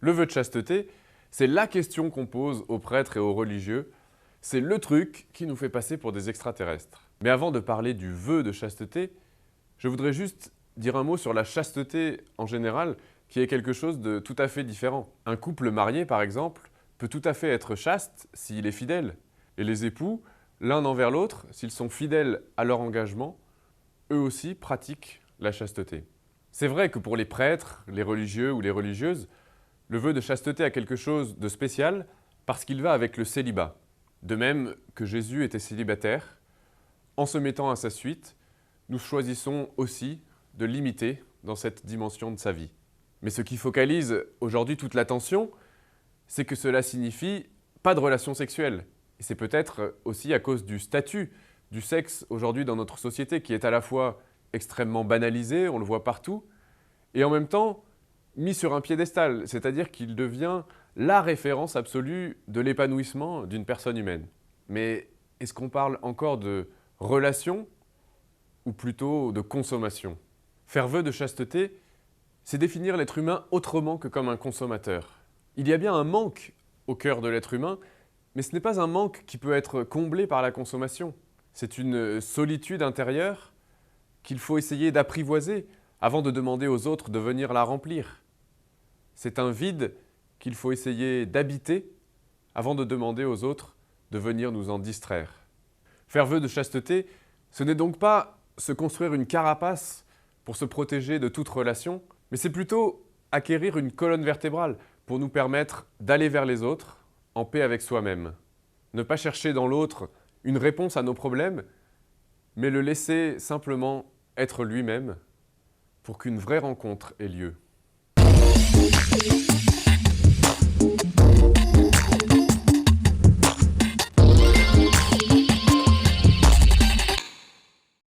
Le vœu de chasteté, c'est la question qu'on pose aux prêtres et aux religieux. C'est le truc qui nous fait passer pour des extraterrestres. Mais avant de parler du vœu de chasteté, je voudrais juste dire un mot sur la chasteté en général, qui est quelque chose de tout à fait différent. Un couple marié, par exemple, peut tout à fait être chaste s'il est fidèle. Et les époux, l'un envers l'autre, s'ils sont fidèles à leur engagement, eux aussi pratiquent la chasteté. C'est vrai que pour les prêtres, les religieux ou les religieuses, le vœu de chasteté a quelque chose de spécial parce qu'il va avec le célibat. De même que Jésus était célibataire, en se mettant à sa suite, nous choisissons aussi de l'imiter dans cette dimension de sa vie. Mais ce qui focalise aujourd'hui toute l'attention, c'est que cela signifie pas de relation sexuelle. Et c'est peut-être aussi à cause du statut du sexe aujourd'hui dans notre société qui est à la fois extrêmement banalisé, on le voit partout, et en même temps mis sur un piédestal, c'est-à-dire qu'il devient la référence absolue de l'épanouissement d'une personne humaine. Mais est-ce qu'on parle encore de relation ou plutôt de consommation? Faire vœu de chasteté, c'est définir l'être humain autrement que comme un consommateur. Il y a bien un manque au cœur de l'être humain, mais ce n'est pas un manque qui peut être comblé par la consommation. C'est une solitude intérieure qu'il faut essayer d'apprivoiser avant de demander aux autres de venir la remplir. C'est un vide qu'il faut essayer d'habiter avant de demander aux autres de venir nous en distraire. Faire vœu de chasteté, ce n'est donc pas se construire une carapace pour se protéger de toute relation, mais c'est plutôt acquérir une colonne vertébrale pour nous permettre d'aller vers les autres en paix avec soi-même. Ne pas chercher dans l'autre une réponse à nos problèmes, mais le laisser simplement être lui-même pour qu'une vraie rencontre ait lieu.